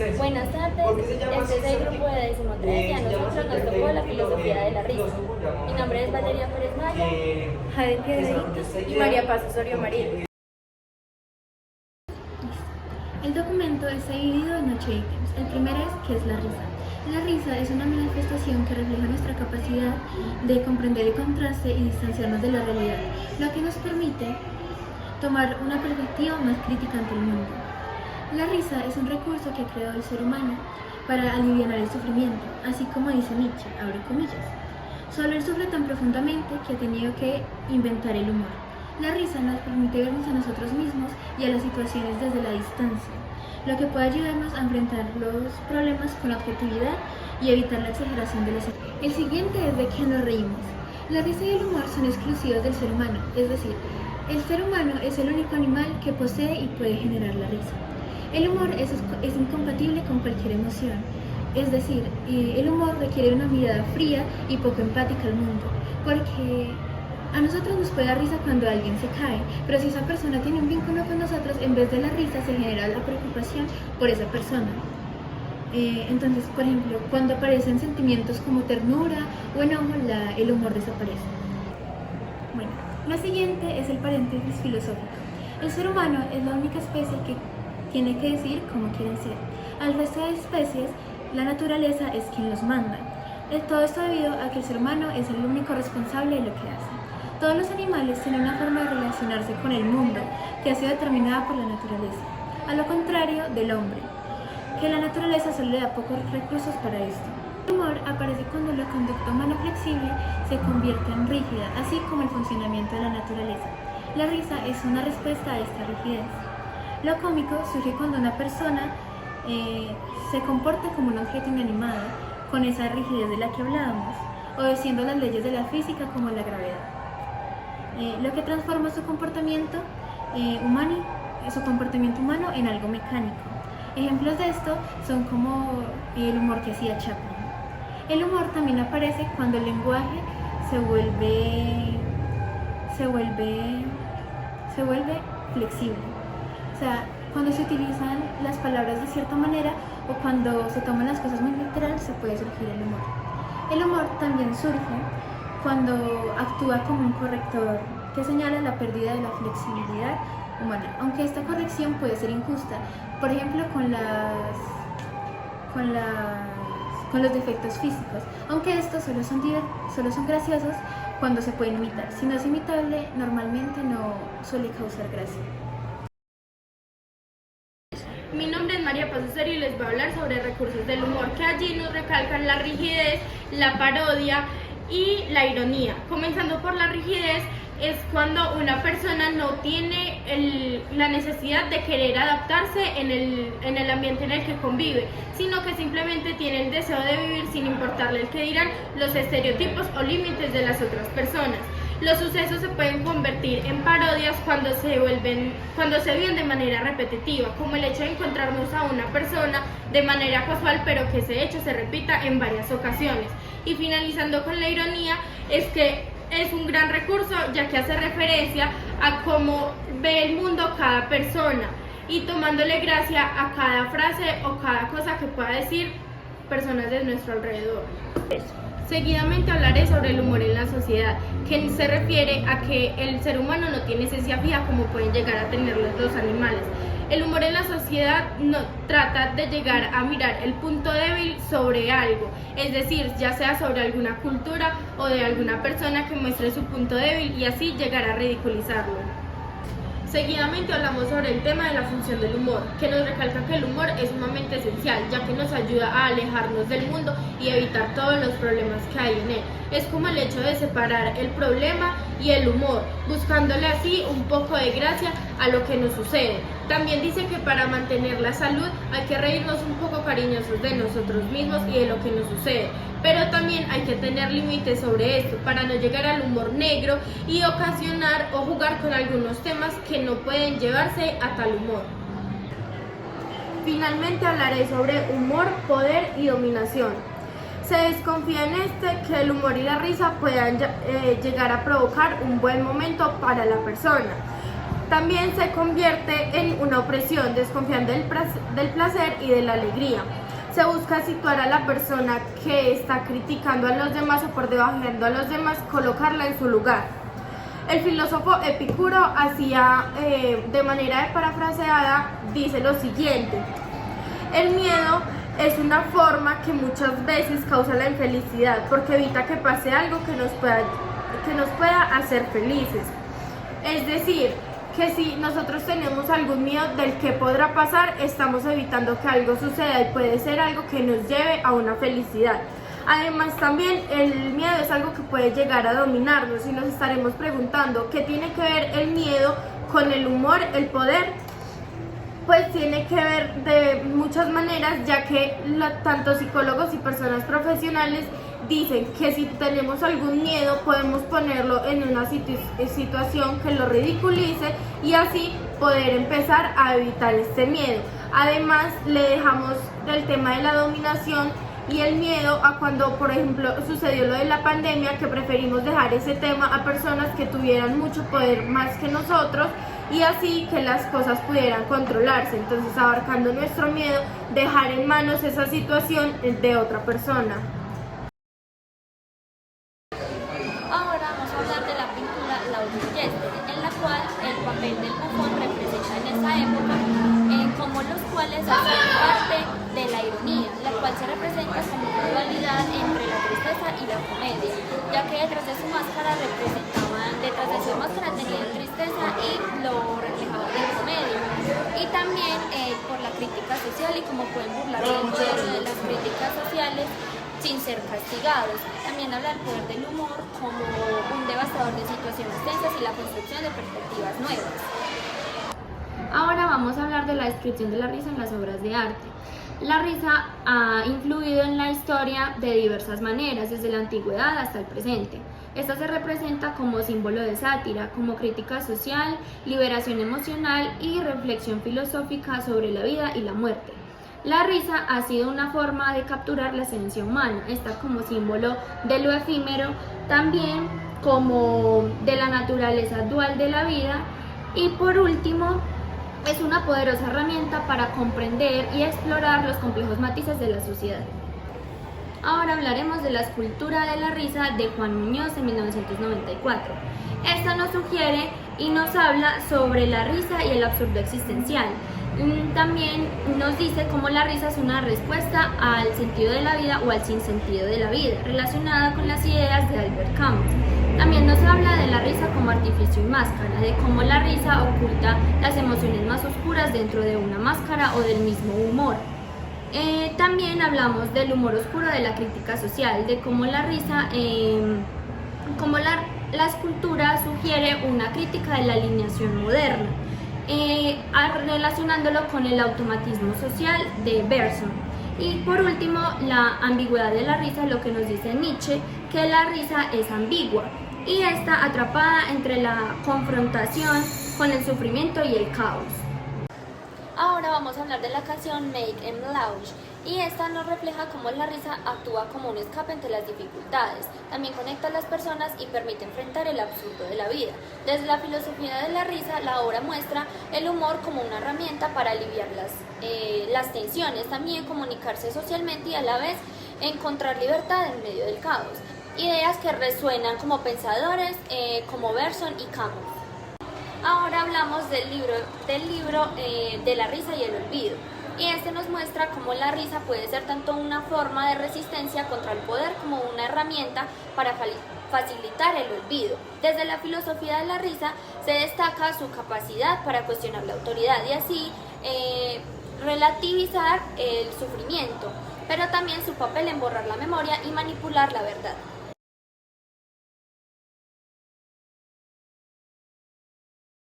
existencia. Buenas tardes, ¿Por qué se llama este es el grupo de 13º y a nosotros nos tocó la filosofía de la risa. Mi nombre es Valeria Pérez Maya, Jade Piedritos y María Paz Osorio María. El documento está dividido en 8 ítems. El primero es ¿qué es la risa? La risa es una manifestación que refleja nuestra capacidad de comprender el contraste y distanciarnos de la realidad, lo que nos permite tomar una perspectiva más crítica ante el mundo. La risa es un recurso que ha creado el ser humano para aliviar el sufrimiento, así como dice Nietzsche, abre comillas. Solo él sufre tan profundamente que ha tenido que inventar el humor. La risa nos permite vernos a nosotros mismos y a las situaciones desde la distancia, lo que puede ayudarnos a enfrentar los problemas con objetividad y evitar la exageración de los hechos. El siguiente es de qué nos reímos. La risa y el humor son exclusivos del ser humano, es decir, el ser humano es el único animal que posee y puede generar la risa. El humor es incompatible con cualquier emoción, es decir, el humor requiere una mirada fría y poco empática al mundo, porque a nosotros nos puede dar risa cuando alguien se cae, pero si esa persona tiene un vínculo con nosotros, en vez de la risa se genera la preocupación por esa persona. Entonces, por ejemplo, cuando aparecen sentimientos como ternura o enojo, el humor desaparece. Bueno, lo siguiente es el paréntesis filosófico. El ser humano es la única especie que tiene que decir cómo quieren ser. Al resto de especies, la naturaleza es quien los manda. Todo esto debido a que el ser humano es el único responsable de lo que hace. Todos los animales tienen una forma de relacionarse con el mundo que ha sido determinada por la naturaleza, a lo contrario del hombre, que la naturaleza solo le da pocos recursos para esto. El humor aparece cuando la conducta humana flexible se convierte en rígida, así como el funcionamiento de la naturaleza. La risa es una respuesta a esta rigidez. Lo cómico surge cuando una persona se comporta como un objeto inanimado, con esa rigidez de la que hablábamos, obedeciendo las leyes de la física como la gravedad. Lo que transforma su comportamiento humano en algo mecánico. Ejemplos de esto son como el humor que hacía Chaplin. El humor también aparece cuando el lenguaje se vuelve flexible. O sea, cuando se utilizan las palabras de cierta manera o cuando se toman las cosas muy literal, se puede surgir el humor. El humor también surge cuando actúa como un corrector que señala la pérdida de la flexibilidad humana, aunque esta corrección puede ser injusta, por ejemplo con los defectos físicos, aunque estos solo son graciosos cuando se pueden imitar. Si no es imitable, normalmente no suele causar gracia. Mi nombre es María Paz Osorio y les voy a hablar sobre recursos del humor, que allí nos recalcan la rigidez, la parodia y la ironía. Comenzando por la rigidez, es cuando una persona no tiene la necesidad de querer adaptarse en el ambiente en el que convive, sino que simplemente tiene el deseo de vivir sin importarle el que dirán los estereotipos o límites de las otras personas. Los sucesos se pueden convertir en parodias cuando se viven de manera repetitiva, como el hecho de encontrarnos a una persona de manera casual, pero que ese hecho se repita en varias ocasiones. Y finalizando con la ironía, es que es un gran recurso, ya que hace referencia a cómo ve el mundo cada persona y tomándole gracia a cada frase o cada cosa que pueda decir personas de nuestro alrededor. Seguidamente hablaré sobre el humor en la sociedad, que se refiere a que el ser humano no tiene esencia fija como pueden llegar a tener los animales. El humor en la sociedad trata de llegar a mirar el punto débil sobre algo, es decir, ya sea sobre alguna cultura o de alguna persona que muestre su punto débil y así llegar a ridiculizarlo. Seguidamente hablamos sobre el tema de la función del humor, que nos recalca que el humor es sumamente esencial, ya que nos ayuda a alejarnos del mundo y evitar todos los problemas que hay en él. Es como el hecho de separar el problema y el humor, buscándole así un poco de gracia a lo que nos sucede. También dice que para mantener la salud hay que reírnos un poco cariñosos de nosotros mismos y de lo que nos sucede, pero también hay que tener límites sobre esto para no llegar al humor negro y ocasionar o jugar con algunos temas que no pueden llevarse a tal humor. Finalmente hablaré sobre humor, poder y dominación. Se desconfía en que el humor y la risa puedan llegar a provocar un buen momento para la persona, también se convierte en una opresión, desconfiando del placer y de la alegría. Se busca situar a la persona que está criticando a los demás o por debajeando a los demás, colocarla en su lugar. El filósofo Epicuro hacía, de manera parafraseada, dice lo siguiente: el miedo es una forma que muchas veces causa la infelicidad porque evita que pase algo que nos pueda hacer felices. Es decir, que si nosotros tenemos algún miedo del que podrá pasar, estamos evitando que algo suceda y puede ser algo que nos lleve a una felicidad. Además, también el miedo es algo que puede llegar a dominarnos y nos estaremos preguntando ¿qué tiene que ver el miedo con el humor, el poder? Pues tiene que ver de muchas maneras, ya que tanto psicólogos y personas profesionales dicen que si tenemos algún miedo podemos ponerlo en una situación que lo ridiculice y así poder empezar a evitar este miedo. Además, le dejamos el tema de la dominación y el miedo a cuando, por ejemplo, sucedió lo de la pandemia, que preferimos dejar ese tema a personas que tuvieran mucho poder más que nosotros y así que las cosas pudieran controlarse. Entonces, abarcando nuestro miedo, dejar en manos esa situación de otra persona. Ahora vamos a hablar de la pintura Laudrup Gessler, en la cual el papel del bufón representa en esa época como los cuales hacían parte de la ironía, la cual se representa como una dualidad entre la tristeza y la comedia, ya que detrás de su máscara tenían tristeza y lo reflejaban en comedia. Y también por la crítica social y como pueden burlarse de las críticas sociales sin ser castigados. También habla del poder del humor como un devastador de situaciones tensas y la construcción de perspectivas nuevas. Ahora vamos a hablar de la descripción de la risa en las obras de arte. La risa ha influido en la historia de diversas maneras, desde la antigüedad hasta el presente. Esta se representa como símbolo de sátira, como crítica social, liberación emocional y reflexión filosófica sobre la vida y la muerte. La risa ha sido una forma de capturar la esencia humana, está como símbolo de lo efímero, también como de la naturaleza dual de la vida y por último, es una poderosa herramienta para comprender y explorar los complejos matices de la sociedad. Ahora hablaremos de la escultura de la risa de Juan Muñoz en 1994. Esta nos sugiere y nos habla sobre la risa y el absurdo existencial. También nos dice cómo la risa es una respuesta al sentido de la vida o al sinsentido de la vida, relacionada con las ideas de Albert Camus. También nos habla de la risa como artificio y máscara, de cómo la risa oculta las emociones más oscuras dentro de una máscara o del mismo humor. También hablamos del humor oscuro de la crítica social, de cómo la risa, la escultura sugiere una crítica de la alineación moderna, relacionándolo con el automatismo social de Bergson. Y por último, la ambigüedad de la risa, lo que nos dice Nietzsche, que la risa es ambigua y está atrapada entre la confrontación con el sufrimiento y el caos. Ahora vamos a hablar de la canción Make 'Em Lounge, y esta nos refleja cómo la risa actúa como un escape ante las dificultades, también conecta a las personas y permite enfrentar el absurdo de la vida. Desde la filosofía de la risa, la obra muestra el humor como una herramienta para aliviar las tensiones, también comunicarse socialmente y a la vez encontrar libertad en medio del caos. Ideas que resuenan como pensadores como Bergson y Camus. Ahora hablamos del libro de la risa y el olvido, y este nos muestra cómo la risa puede ser tanto una forma de resistencia contra el poder como una herramienta para facilitar el olvido. Desde la filosofía de la risa se destaca su capacidad para cuestionar la autoridad y así relativizar el sufrimiento, pero también su papel en borrar la memoria y manipular la verdad.